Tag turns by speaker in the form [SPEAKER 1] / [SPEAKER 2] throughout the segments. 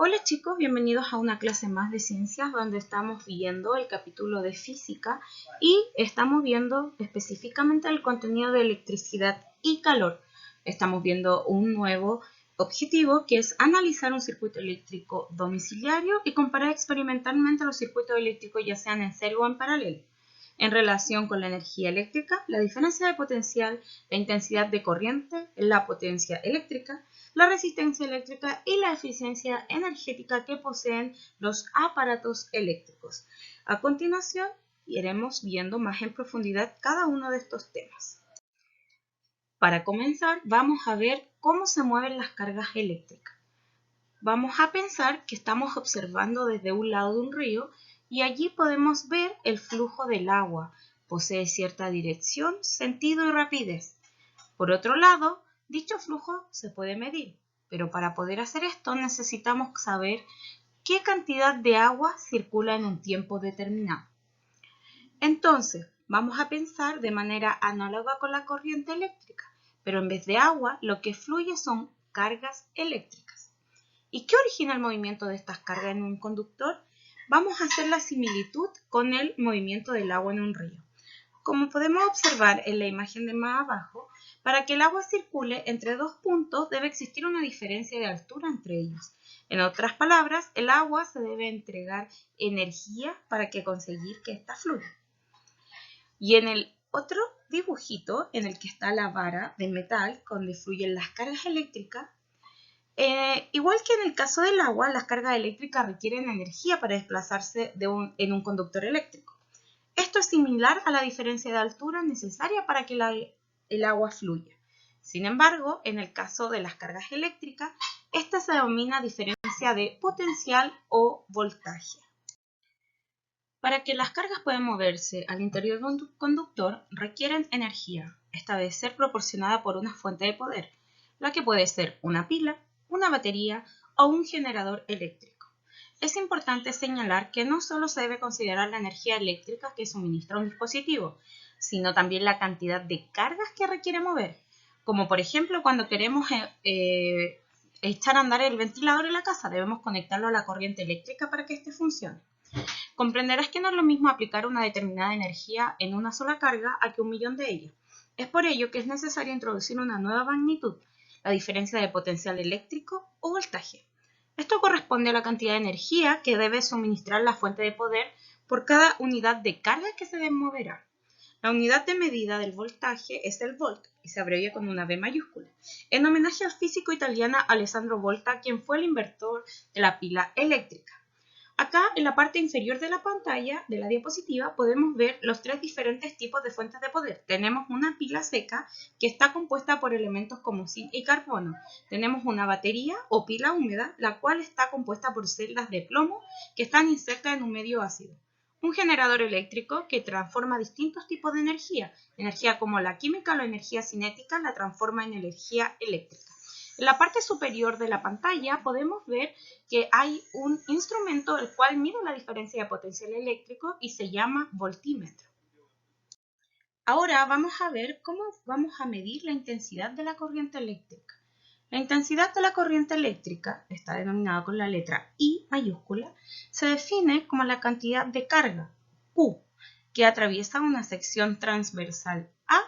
[SPEAKER 1] Hola chicos, bienvenidos a una clase más de ciencias donde estamos viendo el capítulo de física y estamos viendo específicamente el contenido de electricidad y calor. Estamos viendo un nuevo objetivo que es analizar un circuito eléctrico domiciliario y comparar experimentalmente los circuitos eléctricos ya sean en serie o en paralelo. En relación con la energía eléctrica, la diferencia de potencial, la intensidad de corriente, la potencia eléctrica, la resistencia eléctrica y la eficiencia energética que poseen los aparatos eléctricos. A continuación, iremos viendo más en profundidad cada uno de estos temas. Para comenzar, vamos a ver cómo se mueven las cargas eléctricas. Vamos a pensar que estamos observando desde un lado de un río y allí podemos ver el flujo del agua. Posee cierta dirección, sentido y rapidez. Por otro lado, dicho flujo se puede medir, pero para poder hacer esto necesitamos saber qué cantidad de agua circula en un tiempo determinado. Entonces, vamos a pensar de manera análoga con la corriente eléctrica, pero en vez de agua, lo que fluye son cargas eléctricas. ¿Y qué origina el movimiento de estas cargas en un conductor? Vamos a hacer la similitud con el movimiento del agua en un río. Como podemos observar en la imagen de más abajo, para que el agua circule entre dos puntos debe existir una diferencia de altura entre ellos. En otras palabras, el agua se debe entregar energía para conseguir que ésta fluya. Y en el otro dibujito, en el que está la vara de metal donde fluyen las cargas eléctricas, igual que en el caso del agua, las cargas eléctricas requieren energía para desplazarse en un conductor eléctrico. Esto es similar a la diferencia de altura necesaria para que el agua fluya. Sin embargo, en el caso de las cargas eléctricas, esta se denomina diferencia de potencial o voltaje. Para que las cargas puedan moverse al interior de un conductor, requieren energía, esta debe ser proporcionada por una fuente de poder, la que puede ser una pila, una batería o un generador eléctrico. Es importante señalar que no solo se debe considerar la energía eléctrica que suministra un dispositivo, sino también la cantidad de cargas que requiere mover, como por ejemplo cuando queremos echar a andar el ventilador en la casa, debemos conectarlo a la corriente eléctrica para que éste funcione. Comprenderás que no es lo mismo aplicar una determinada energía en una sola carga a que un millón de ellas. Es por ello que es necesario introducir una nueva magnitud, la diferencia de potencial eléctrico o voltaje. Esto corresponde a la cantidad de energía que debe suministrar la fuente de poder por cada unidad de carga que se moverá. La unidad de medida del voltaje es el volt y se abrevia con una V mayúscula, en homenaje al físico italiano Alessandro Volta, quien fue el inventor de la pila eléctrica. Acá en la parte inferior de la pantalla de la diapositiva podemos ver los tres diferentes tipos de fuentes de poder. Tenemos una pila seca que está compuesta por elementos como zinc y carbono. Tenemos una batería o pila húmeda, la cual está compuesta por celdas de plomo que están insertas en un medio ácido. Un generador eléctrico que transforma distintos tipos de energía. Energía como la química o la energía cinética la transforma en energía eléctrica. En la parte superior de la pantalla podemos ver que hay un instrumento el cual mide la diferencia de potencial eléctrico y se llama voltímetro. Ahora vamos a ver cómo vamos a medir la intensidad de la corriente eléctrica. La intensidad de la corriente eléctrica, está denominada con la letra I mayúscula, se define como la cantidad de carga, Q, que atraviesa una sección transversal A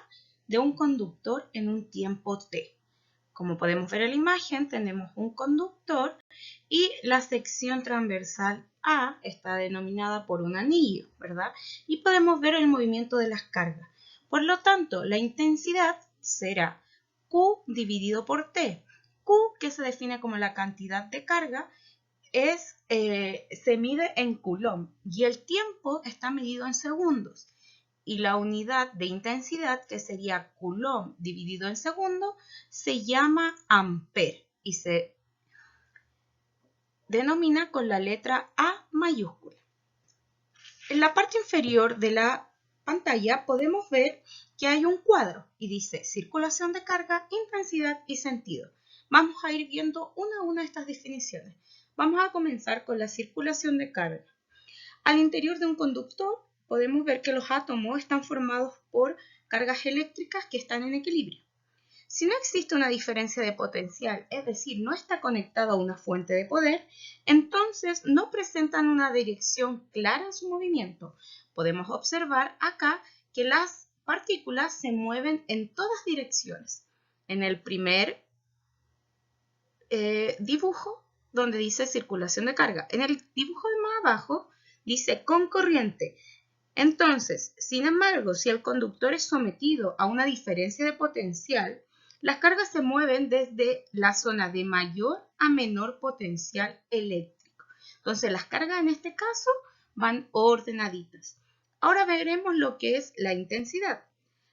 [SPEAKER 1] de un conductor en un tiempo T. Como podemos ver en la imagen, tenemos un conductor y la sección transversal A está denominada por un anillo, ¿verdad? Y podemos ver el movimiento de las cargas. Por lo tanto, la intensidad será Q dividido por T. Q, que se define como la cantidad de carga, se mide en coulomb y el tiempo está medido en segundos. Y la unidad de intensidad, que sería coulomb dividido en segundo, se llama ampere y se denomina con la letra A mayúscula. En la parte inferior de la pantalla podemos ver que hay un cuadro y dice circulación de carga, intensidad y sentido. Vamos a ir viendo una a una de estas definiciones. Vamos a comenzar con la circulación de carga. Al interior de un conductor podemos ver que los átomos están formados por cargas eléctricas que están en equilibrio. Si no existe una diferencia de potencial, es decir, no está conectado a una fuente de poder, entonces no presentan una dirección clara en su movimiento. Podemos observar acá que las partículas se mueven en todas direcciones. En el primer dibujo, donde dice circulación de carga, en el dibujo de más abajo dice con corriente. Entonces, sin embargo, si el conductor es sometido a una diferencia de potencial, las cargas se mueven desde la zona de mayor a menor potencial eléctrico. Entonces, las cargas en este caso van ordenaditas. Ahora veremos lo que es la intensidad.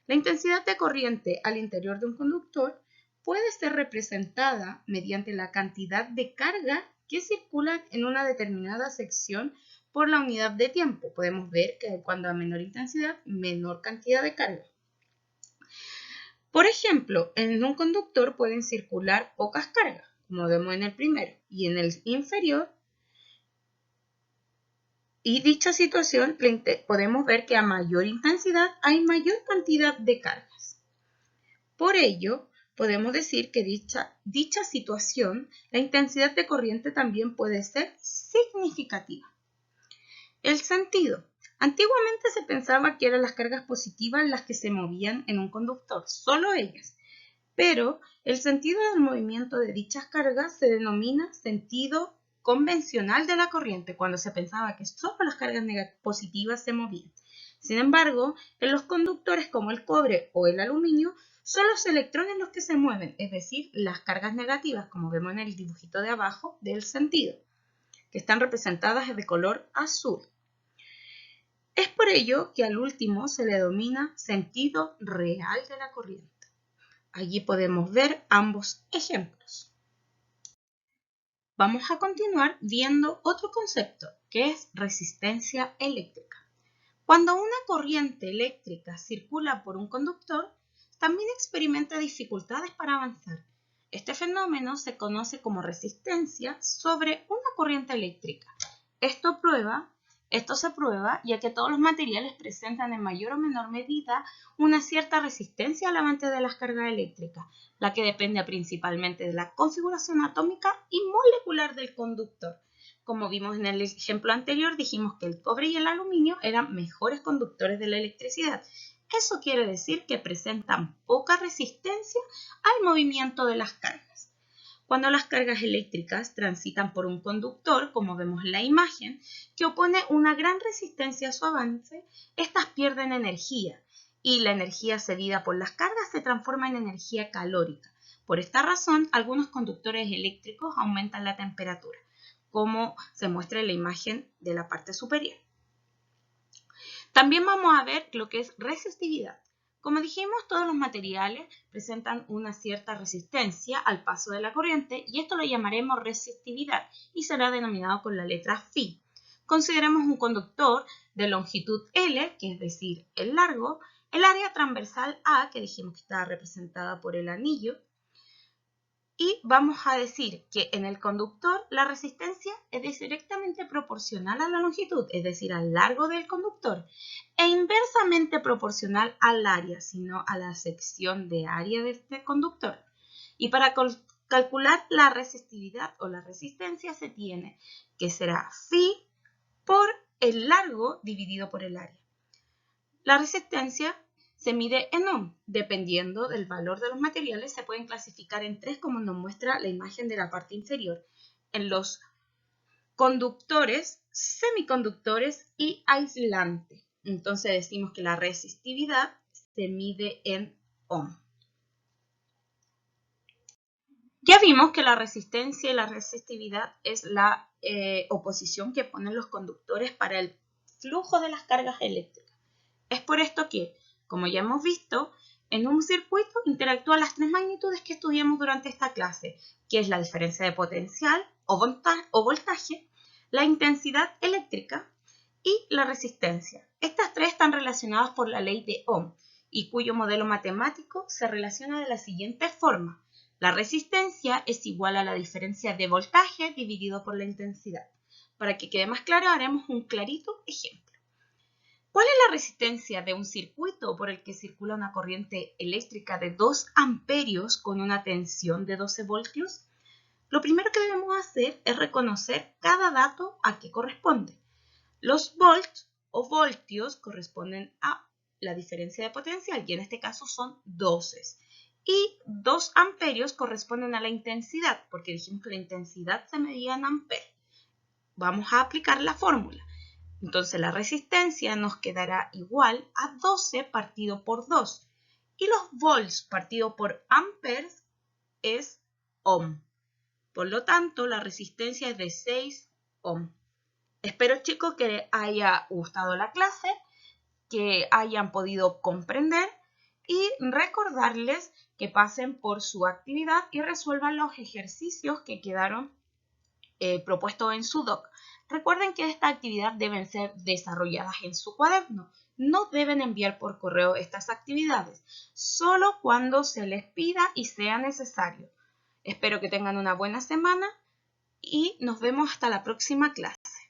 [SPEAKER 1] La intensidad de corriente al interior de un conductor puede ser representada mediante la cantidad de carga que circulan en una determinada sección por la unidad de tiempo. Podemos ver que cuando a menor intensidad, menor cantidad de carga. Por ejemplo, en un conductor pueden circular pocas cargas, como vemos en el primero, y en el inferior. Y dicha situación podemos ver que a mayor intensidad hay mayor cantidad de cargas. Por ello, podemos decir que dicha situación, la intensidad de corriente también puede ser significativa. El sentido. Antiguamente se pensaba que eran las cargas positivas las que se movían en un conductor, solo ellas. Pero el sentido del movimiento de dichas cargas se denomina sentido convencional de la corriente, cuando se pensaba que solo las cargas positivas se movían. Sin embargo, en los conductores como el cobre o el aluminio, son los electrones los que se mueven, es decir, las cargas negativas, como vemos en el dibujito de abajo del sentido, que están representadas de color azul. Es por ello que al último se le denomina sentido real de la corriente. Allí podemos ver ambos ejemplos. Vamos a continuar viendo otro concepto, que es resistencia eléctrica. Cuando una corriente eléctrica circula por un conductor, también experimenta dificultades para avanzar. Este fenómeno se conoce como resistencia sobre una corriente eléctrica. Esto se prueba ya que todos los materiales presentan en mayor o menor medida una cierta resistencia al avance de las cargas eléctricas, la que depende principalmente de la configuración atómica y molecular del conductor. Como vimos en el ejemplo anterior, dijimos que el cobre y el aluminio eran mejores conductores de la electricidad. Eso quiere decir que presentan poca resistencia al movimiento de las cargas. Cuando las cargas eléctricas transitan por un conductor, como vemos en la imagen, que opone una gran resistencia a su avance, estas pierden energía y la energía cedida por las cargas se transforma en energía calórica. Por esta razón, algunos conductores eléctricos aumentan la temperatura, como se muestra en la imagen de la parte superior. También vamos a ver lo que es resistividad. Como dijimos, todos los materiales presentan una cierta resistencia al paso de la corriente y esto lo llamaremos resistividad y será denominado con la letra Φ. Consideremos un conductor de longitud L, que es decir, el largo, el área transversal A, que dijimos que estaba representada por el anillo, y vamos a decir que en el conductor la resistencia es directamente proporcional a la longitud, es decir, al largo del conductor, e inversamente proporcional al área, sino a la sección de área de este conductor. Y para calcular la resistividad o la resistencia se tiene que será Φ por el largo dividido por el área. La resistencia se mide en ohm. Dependiendo del valor de los materiales, se pueden clasificar en tres, como nos muestra la imagen de la parte inferior: en los conductores, semiconductores y aislantes. Entonces decimos que la resistividad se mide en ohm. Ya vimos que la resistencia y la resistividad es la oposición que ponen los conductores para el flujo de las cargas eléctricas. Es por esto que, como ya hemos visto, en un circuito interactúan las tres magnitudes que estudiamos durante esta clase, que es la diferencia de potencial o voltaje, la intensidad eléctrica y la resistencia. Estas tres están relacionadas por la ley de Ohm y cuyo modelo matemático se relaciona de la siguiente forma. La resistencia es igual a la diferencia de voltaje dividido por la intensidad. Para que quede más claro, haremos un clarito ejemplo. ¿Cuál es la resistencia de un circuito por el que circula una corriente eléctrica de 2 amperios con una tensión de 12 voltios? Lo primero que debemos hacer es reconocer cada dato a qué corresponde. Los volts o voltios corresponden a la diferencia de potencial y en este caso son 12. Y 2 amperios corresponden a la intensidad, porque dijimos que la intensidad se medía en amperes. Vamos a aplicar la fórmula. Entonces la resistencia nos quedará igual a 12 partido por 2. Y los volts partido por amperes es ohm. Por lo tanto, la resistencia es de 6 ohm. Espero, chicos, que les haya gustado la clase, que hayan podido comprender y recordarles que pasen por su actividad y resuelvan los ejercicios que quedaron propuestos en su doc. Recuerden que esta actividad deben ser desarrolladas en su cuaderno. No deben enviar por correo estas actividades, solo cuando se les pida y sea necesario. Espero que tengan una buena semana y nos vemos hasta la próxima clase.